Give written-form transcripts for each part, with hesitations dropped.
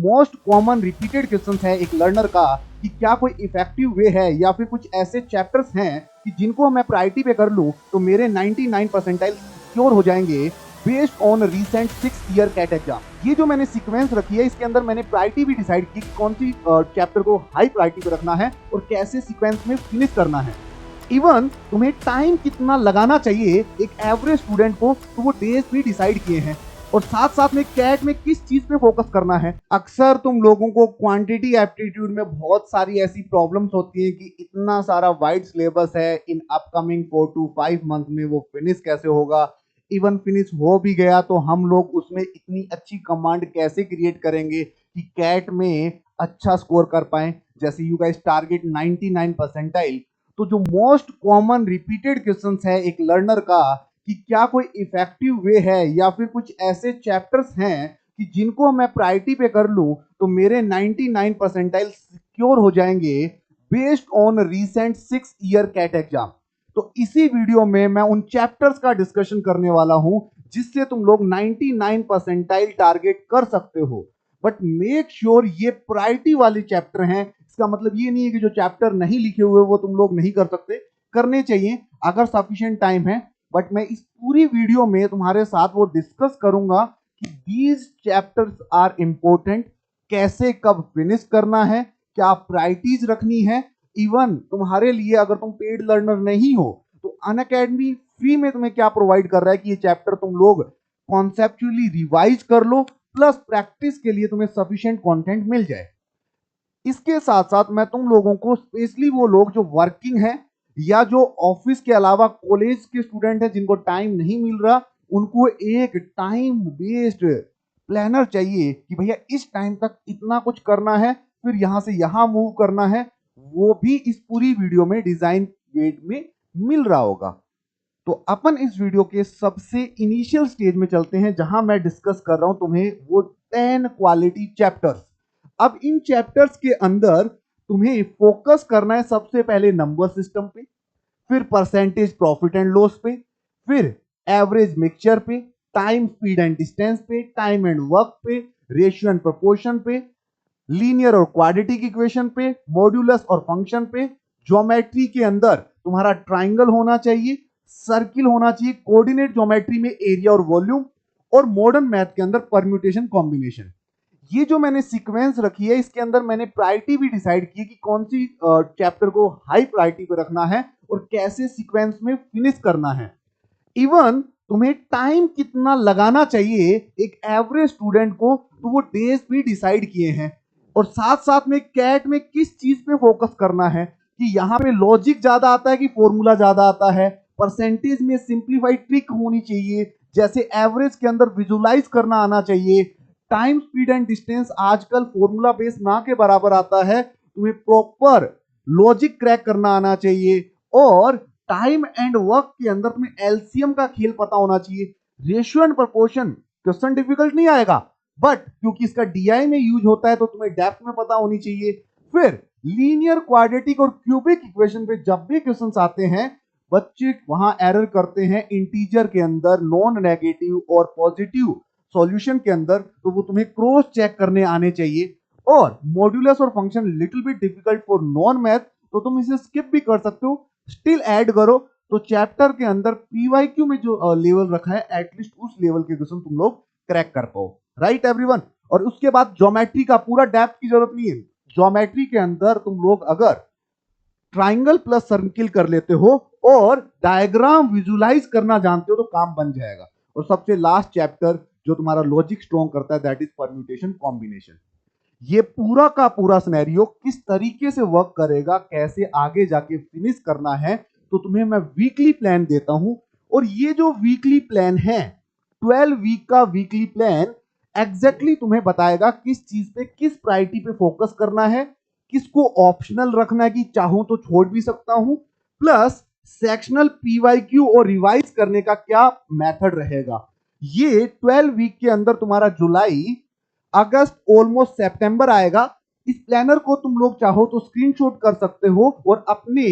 Most common repeated question है एक learner का कि क्या कोई इफेक्टिव वे है या फिर कुछ ऐसे चैप्टर्स हैं कि जिनको मैं प्रायोरिटी पे कर लूं तो मेरे 99 परसेंटाइल सिक्योर हो जाएंगे based on recent 6 year CAT exam. ये जो मैंने सीक्वेंस रखी है इसके अंदर मैंने प्रायोरिटी भी डिसाइड की कि कौन सी चैप्टर को हाई प्रायोरिटी पे रखना है और कैसे सीक्वेंस में फिनिश करना है। इवन तुम्हें टाइम कितना लगाना चाहिए एक एवरेज स्टूडेंट को तो वो डेज भी डिसाइड किए हैं और साथ साथ में कैट में किस चीज पे फोकस करना है। अक्सर तुम लोगों को क्वांटिटी एप्टीट्यूड में बहुत सारी ऐसी प्रॉब्लम्स होती हैं कि इतना सारा वाइड सिलेबस है, इन अपकमिंग 4 to 5 मंथ में वो फिनिश कैसे होगा, इवन फिनिश हो भी गया तो हम लोग उसमें इतनी अच्छी कमांड कैसे क्रिएट करेंगे कि कैट में अच्छा स्कोर कर पाए, जैसे यू गाइस टारगेट 99 परसेंटाइल। तो जो मोस्ट कॉमन रिपीटेड क्वेश्चंस है एक लर्नर का कि क्या कोई इफेक्टिव वे है या फिर कुछ ऐसे चैप्टर्स हैं कि जिनको मैं प्रायोरिटी पे कर लूं तो मेरे 99 परसेंटाइल सिक्योर हो जाएंगे based on recent 6 year CAT exam. तो इसी वीडियो में मैं उन चैप्टर्स का डिस्कशन करने वाला हूं जिससे तुम लोग 99 परसेंटाइल टारगेट कर सकते हो। बट मेक श्योर ये प्रायोरिटी वाले चैप्टर हैं, इसका मतलब ये नहीं है कि जो चैप्टर नहीं लिखे हुए वो तुम लोग नहीं कर सकते, करने चाहिए अगर सफिशिएंट टाइम है। बट मैं इस पूरी वीडियो में तुम्हारे साथ वो डिस्कस करूंगा कि दीज चैप्टर्स आर इंपॉर्टेंट, कैसे कब फिनिश करना है, क्या प्रायोरिटीज रखनी है। इवन तुम्हारे लिए अगर तुम पेड लर्नर नहीं हो तो अनअकैडमी फ्री में तुम्हें क्या प्रोवाइड कर रहा है कि ये चैप्टर तुम लोग कॉन्सेप्चुअली रिवाइज कर लो, प्लस प्रैक्टिस के लिए तुम्हें सफिशिएंट कंटेंट मिल जाए। इसके साथ साथ मैं तुम लोगों को स्पेशली वो लोग जो वर्किंग है या जो ऑफिस के अलावा कॉलेज के स्टूडेंट हैं जिनको टाइम नहीं मिल रहा, उनको एक टाइम बेस्ड प्लानर चाहिए कि भैया इस टाइम तक इतना कुछ करना है, फिर यहां से यहां मूव करना है, वो भी इस पूरी वीडियो में डिजाइन वेट में मिल रहा होगा। तो अपन इस वीडियो के सबसे इनिशियल स्टेज में चलते हैं जहां मैं डिस्कस कर रहा हूं तुम्हें वो 10 क्वालिटी चैप्टर्स। अब इन चैप्टर्स के अंदर तुम्हें फोकस करना है सबसे पहले नंबर सिस्टम पे, फिर परसेंटेज प्रॉफिट एंड लॉस पे, फिर एवरेज मिक्सचर पे, टाइम स्पीड एंड डिस्टेंस पे, टाइम एंड वर्क पे, रेशियो एंड प्रोपोर्शन पे, लीनियर और क्वाड्रेटिक इक्वेशन पे, मॉड्यूलस और फंक्शन पे, ज्योमेट्री के अंदर तुम्हारा ट्राइंगल होना चाहिए, सर्किल होना चाहिए, कोऑर्डिनेट ज्योमेट्री में एरिया और वॉल्यूम, और मॉडर्न मैथ के अंदर परम्यूटेशन कॉम्बिनेशन। ये जो मैंने सीक्वेंस रखी है इसके अंदर मैंने प्रायोरिटी भी डिसाइड की कि कौन सी चैप्टर को हाई प्रायोरिटी पे रखना है और कैसे सीक्वेंस में फिनिश करना है। इवन तुम्हें टाइम कितना लगाना चाहिए एक एवरेज स्टूडेंट को तो वो डेज भी डिसाइड किए हैं और साथ साथ में कैट में किस चीज पे फोकस करना है कि यहाँ पे लॉजिक ज्यादा आता है कि फॉर्मूला ज्यादा आता है, परसेंटेज में सिंप्लीफाइड ट्रिक होनी चाहिए, जैसे एवरेज के अंदर विजुलाइज करना आना चाहिए, टाइम स्पीड एंड डिस्टेंस आजकल फॉर्मूला बेस ना के बराबर आता है, तुम्हें प्रॉपर लॉजिक क्रैक करना आना चाहिए, और टाइम एंड वर्क के अंदर तुम्हें एलसीएम का खेल पता होना चाहिए। Ratio and proportion question difficult नहीं आएगा, बट क्योंकि इसका डीआई में यूज होता है तो तुम्हें डेप्थ में पता होनी चाहिए। फिर लीनियर क्वाड्रेटिक और क्यूबिक इक्वेशन पे जब भी क्वेश्चंस आते हैं बच्चे वहां एरर करते हैं इंटीजर के अंदर नॉन नेगेटिव और पॉजिटिव सॉल्यूशन के अंदर, तो वो तुम्हें क्रॉस चेक करने आने चाहिए। और मॉड्यूलस और function little bit difficult for non math तो तुम इसे स्किप भी कर सकते हो, स्टिल ऐड करो तो चैप्टर के अंदर पीवाईक्यू में जो लेवल रखा है एटलीस्ट उस लेवल के क्वेश्चन तुम लोग क्रैक कर पाओ। Right everyone. और उसके बाद ज्योमेट्री का पूरा डेप्थ की जरूरत नहीं है, ज्योमेट्री के अंदर तुम लोग अगर ट्राइंगल प्लस सर्किल कर लेते हो और डायग्राम विजुलाइज करना जानते हो तो काम बन जाएगा। और सबसे लास्ट चैप्टर जो तुम्हारा लॉजिक स्ट्रॉन्ग करता है दैट इज परम्यूटेशन कॉम्बिनेशन। ये पूरा का पूरा सिनेरियो किस तरीके से वर्क करेगा, कैसे आगे जाके फिनिश करना है, तो तुम्हें मैं वीकली प्लान देता हूं। और ये जो वीकली प्लान है 12 वीक का वीकली प्लान एग्जैक्टली तुम्हें बताएगा किस चीज पे किस प्रायोरिटी पे फोकस करना है, किसको ऑप्शनल रखना है कि चाहूं तो छोड़ भी सकता हूं, प्लस सेक्शनल पीवाईक्यू और रिवाइज करने का क्या मेथड रहेगा। ये 12 वीक के अंदर तुम्हारा जुलाई अगस्त ऑलमोस्ट सितंबर आएगा। इस प्लानर को तुम लोग चाहो तो स्क्रीनशॉट कर सकते हो और अपने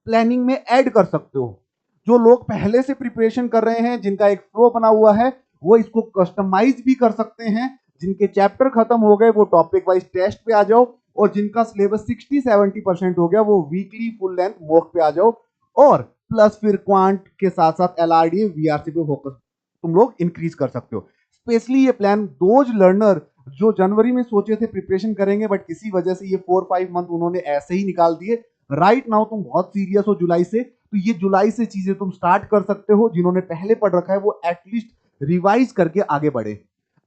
प्लानिंग में ऐड कर सकते हो। जो लोग पहले से प्रिपरेशन कर रहे हैं जिनका एक फ्लो बना हुआ है वो इसको कस्टमाइज भी कर सकते हैं, जिनके चैप्टर खत्म हो गए वो टॉपिक वाइज टेस्ट पे आ जाओ, और जिनका सिलेबस 60-70% हो गया वो वीकली फुल लेंथ मॉक पे आ जाओ, और प्लस फिर क्वांट के साथ साथ एलआरडी वीआरसी पे फोकस तुम लोग इंक्रीज कर सकते हो। स्पेशली ये प्लान दोज लर्नर जो जनवरी में सोचे थे प्रिपरेशन करेंगे, बट किसी वजह से ये 4-5 मंथ उन्होंने ऐसे ही निकाल दिए। राइट नाउ तुम बहुत सीरियस हो जुलाई से, तो ये जुलाई से चीजें तुम स्टार्ट कर सकते हो। जिन्होंने पहले पढ़ रखा है वो एटलीस्ट रिवाइज करके आगे बढ़े।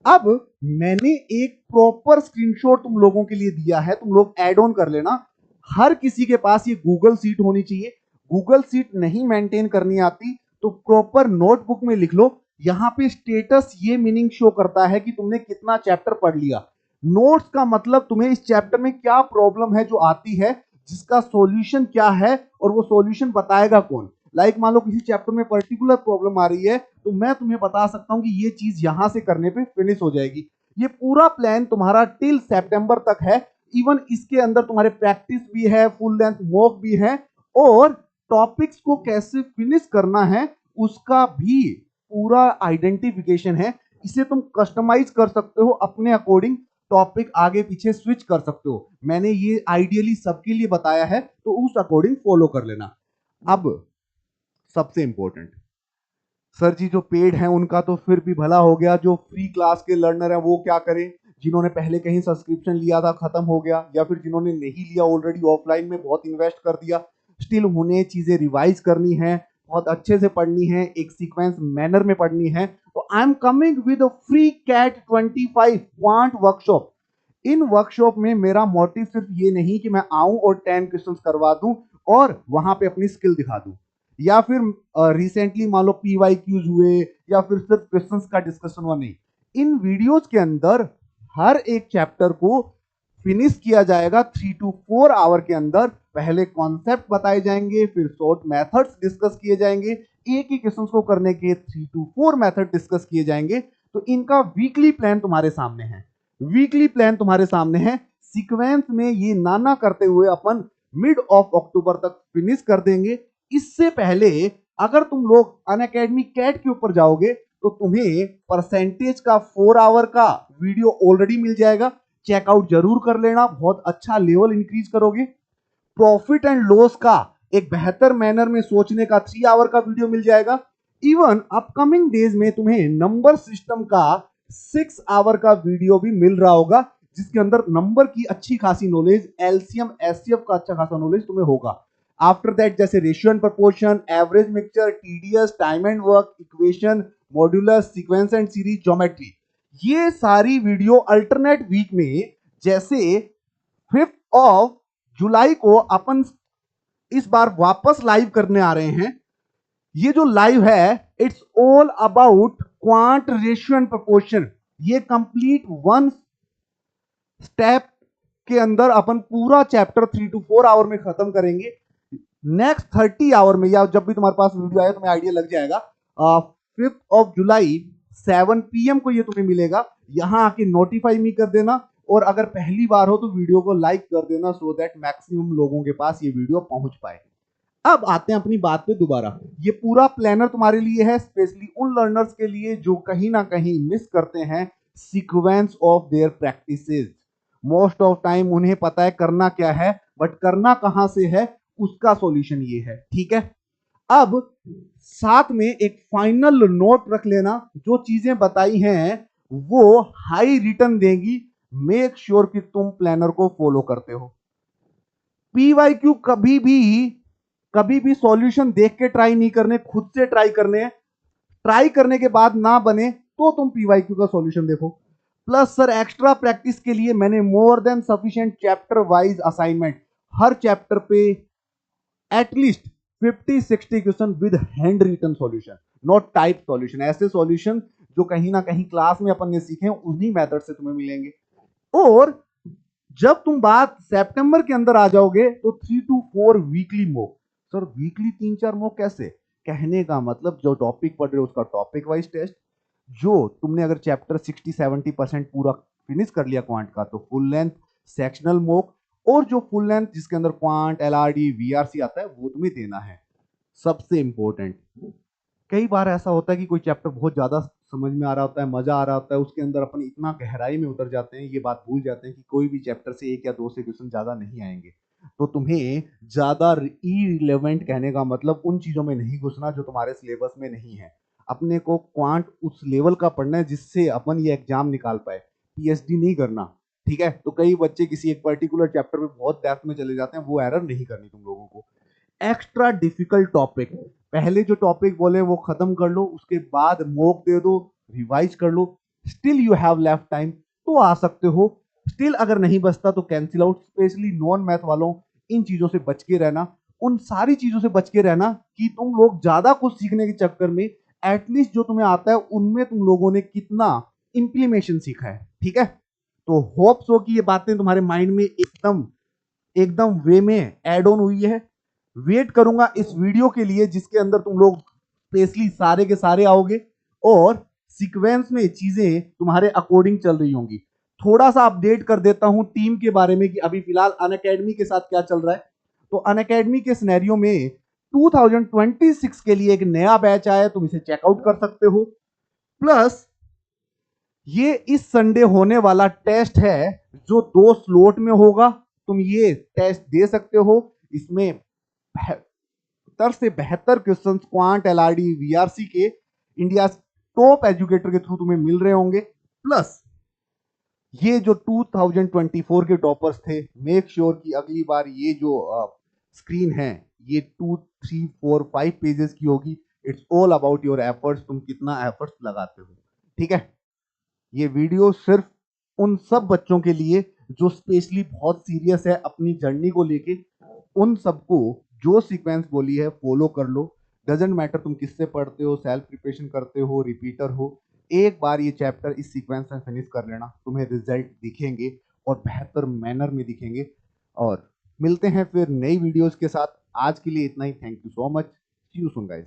अब मैंने एक प्रॉपर स्क्रीनशॉट तुम लोगों के लिए दिया है, तुम लोग ऐड ऑन कर लेना। हर किसी के पास ये गूगल सीट होनी चाहिए। गूगल सीट नहीं मेंटेन करनी आती तो प्रॉपर नोटबुक में लिख लो। यहां पे स्टेटस ये मीनिंग शो करता है कि तुमने कितना चैप्टर पढ़ लिया। नोट्स का मतलब तुम्हें इस चैप्टर में क्या प्रॉब्लम है जो आती है, जिसका सॉल्यूशन क्या है, और वो सॉल्यूशन बताएगा कौन। लाइक मान लो किसी चैप्टर में पर्टिकुलर प्रॉब्लम आ रही है, तो मैं तुम्हें बता सकता हूं कि ये चीज यहां से करने पे फिनिश हो जाएगी। ये पूरा प्लान तुम्हारा टिल सितंबर तक है। इवन इसके अंदर तुम्हारे प्रैक्टिस भी है, फुल लेंथ मॉक भी है, और टॉपिक्स को कैसे फिनिश करना है उसका भी पूरा आइडेंटिफिकेशन है। इसे तुम कस्टमाइज कर सकते हो अपने अकॉर्डिंग, टॉपिक आगे पीछे स्विच कर सकते हो। मैंने ये आइडियली सबके लिए बताया है, तो उस अकॉर्डिंग फॉलो कर लेना। अब सबसे इंपॉर्टेंट, सर जी जो पेड हैं उनका तो फिर भी भला हो गया, जो फ्री क्लास के लर्नर हैं वो क्या करें? जिन्होंने पहले कहीं सब्सक्रिप्शन लिया था खत्म हो गया, या फिर जिन्होंने नहीं लिया ऑलरेडी ऑफलाइन में बहुत इन्वेस्ट कर दिया, स्टिल उन्हें चीजें रिवाइज करनी है, बहुत अच्छे से पढ़नी है, एक सीक्वेंस मैनर में पढ़नी है। तो I am coming with a free CAT 25 quant workshop. इन वर्कशॉप में मेरा मोटिव सिर्फ ये नहीं कि मैं आऊं और 10 क्वेश्चंस करवा दूं और वहां पे अपनी स्किल दिखा दूं, या फिर रिसेंटली मान लो पीवाईक्यूज हुए, या फिर सिर्फ क्वेश्चंस का डिस्कशन हुआ। नहीं, इन वीडियोस के अंदर हर एक चैप्टर को फिनिश किया जाएगा 3 to 4 आवर के अंदर। पहले कॉन्सेप्ट बताए जाएंगे, फिर शॉर्ट मेथड्स डिस्कस किए जाएंगे, एक ही क्वेश्चंस को करने के 3 to 4 मेथड डिस्कस किए जाएंगे। तो इनका वीकली प्लान तुम्हारे सामने है, वीकली प्लान तुम्हारे सामने है। सीक्वेंस में ये नाना करते हुए अपन मिड ऑफ अक्टूबर तक फिनिश कर देंगे। इससे पहले अगर तुम लोग अनअकैडमी कैट के ऊपर जाओगे तो तुम्हें परसेंटेज का 4 आवर का वीडियो ऑलरेडी मिल जाएगा, चेकआउट जरूर कर लेना, बहुत अच्छा लेवल इंक्रीज करोगे। प्रॉफिट एंड लॉस का एक बेहतर मैनर में सोचने का 3 आवर का वीडियो मिल जाएगा। इवन अपकमिंग डेज में तुम्हें नंबर सिस्टम का 6 आवर का वीडियो भी मिल रहा होगा, जिसके अंदर नंबर की अच्छी खासी नॉलेज, एलसीएम एचसीएफ का अच्छा खासा नॉलेज तुम्हें होगा। आफ्टर दैट जैसे ratio and proportion, average mixture, TDS, time and work, equation, modular, sequence and series, geometry, ये सारी वीडियो अल्टरनेट वीक में, जैसे 5 जुलाई को अपन इस बार वापस लाइव करने आ रहे हैं। ये जो लाइव है it's all about quant, ratio and proportion. ये कंप्लीट वन स्टेप के अंदर अपन पूरा चैप्टर 3 to 4 आवर में खत्म करेंगे। नेक्स्ट 30 आवर में, या जब भी तुम्हारे पास वीडियो आए तुम्हें आइडिया लग जाएगा, 5 जुलाई 7 PM को ये तुम्हें मिलेगा। यहां आके नोटिफाई मी कर देना, और अगर पहली बार हो तो वीडियो को लाइक कर देना, सो दैट मैक्सिमम लोगों के पास ये वीडियो पहुंच पाए। अब आते हैं अपनी बात पे दोबारा। ये पूरा प्लानर तुम्हारे लिए है, स्पेशली उन लर्नर्स के लिए जो कहीं ना कहीं मिस करते हैं sequence of their practices. Most of time उन्हें पता है करना क्या है, बट करना कहां से है, उसका सॉल्यूशन ये है। ठीक है, अब साथ में एक फाइनल नोट रख लेना, जो चीजें बताई हैं वो हाई रिटर्न देंगी। मेक श्योर कि तुम प्लानर को फॉलो करते हो। पीवाईक्यू कभी भी सॉल्यूशन देख के ट्राई नहीं करने, खुद से ट्राई करने हैं। ट्राई करने के बाद ना बने तो तुम पीवाईक्यू का सॉल्यूशन देखो। प्लस सर एक्स्ट्रा प्रैक्टिस के लिए मैंने more than sufficient chapter wise assignment, हर चैप्टर पे at least 50-60 question with handwritten solution, not type solution. ऐसे सॉल्यूशन जो कहीं ना कहीं क्लास में अपन ने सीखे उन्हीं मेथड से तुम्हें मिलेंगे। और जब तुम बात सितंबर के अंदर आ जाओगे तो 3 to 4 weekly mock. Sir weekly 3-4 mock कैसे? कहने का मतलब जो टॉपिक पढ़ रहे हो उसका टॉपिक वाइज टेस्ट, जो तुमने अगर चैप्टर 60-70% पूरा फिनिश कर लिया क्वांट का तो फुल लेंथ सेक्शनल मॉक, और जो फुल लेंथ जिसके अंदर क्वांट, एलआरडी, वीआरसी आता है वो तुम्हें देना है। सबसे इंपॉर्टेंट, कई बार ऐसा होता है कि कोई चैप्टर बहुत ज्यादा समझ में आ रहा होता है, मजा आ रहा होता है, उसके अंदर अपन इतना गहराई में उतर जाते हैं, ये बात भूल जाते हैं कि कोई भी चैप्टर से एक या दो से क्वेश्चन ज्यादा नहीं आएंगे। तो तुम्हें ज्यादा इरिलेवेंट कहने का मतलब उन चीजों में नहीं घुसना जो तुम्हारे सिलेबस में नहीं है। अपने को क्वांट उस लेवल का पढ़ना है जिससे अपन ये एग्जाम निकाल पाए, पीएचडी नहीं करना। ठीक है, तो कई बच्चे किसी एक पर्टिकुलर चैप्टर में बहुत डेप्थ में चले जाते हैं, वो एरर नहीं करनी तुम लोगों को। एक्स्ट्रा डिफिकल्ट टॉपिक, पहले जो टॉपिक बोले वो खत्म कर लो, उसके बाद मॉक दे दो, रिवाइज कर लो। Still you have left time, तो आ सकते हो। स्टिल अगर नहीं बचता तो cancel out. Specially non math वालों, इन चीजों से बच के रहना, उन सारी चीजों से बच के रहना कि तुम लोग ज्यादा कुछ सीखने के चक्कर में एटलीस्ट जो तुम्हें आता है उनमें तुम लोगों ने कितना इंप्लीमेशन सीखा है। ठीक है, तो होप्स हो कि ये बातें तुम्हारे माइंड में एकदम एकदम वे में एड ऑन हुई है। वेट करूंगा इस वीडियो के लिए जिसके अंदर तुम लोग स्पेशली सारे के सारे आओगे और सीक्वेंस में चीजें तुम्हारे अकॉर्डिंग चल रही होंगी। थोड़ा सा अपडेट कर देता हूं टीम के बारे में कि अभी फिलहाल अनअकैडमी के साथ क्या चल रहा है। तो अनअकैडमी के सिनेरियो में 2026 के लिए एक नया बैच आया है, तुम इसे चेकआउट कर सकते हो। प्लस ये इस संडे होने वाला टेस्ट है जो 2 स्लॉट में होगा, तुम ये टेस्ट दे सकते हो। इसमें बेहतर से बेहतर क्वेश्चंस क्वांट, एलआरडी, वीआरसी के इंडिया टॉप एजुकेटर के थ्रू तुम्हें मिल रहे होंगे। प्लस ये जो 2024 के टॉपर्स थे, मेक श्योर कि अगली बार ये जो स्क्रीन है ये 2, 3, 4, 5 पेजेस की होगी। It's all about your efforts, तुम कितना एफर्ट्स लगाते हो। ठीक है, ये वीडियो सिर्फ उन सब बच्चों के लिए जो स्पेशली बहुत सीरियस है अपनी जर्नी को लेके, उन सबको जो सीक्वेंस बोली है फॉलो कर लो। डजेंट मैटर तुम किससे पढ़ते हो, सेल्फ प्रिपरेशन करते हो, रिपीटर हो, एक बार ये चैप्टर इस सीक्वेंस में फिनिश कर लेना, तुम्हें रिजल्ट दिखेंगे और बेहतर मैनर में दिखेंगे। और मिलते हैं फिर नई वीडियोस के साथ। आज के लिए इतना ही। Thank you so much. See you soon guys.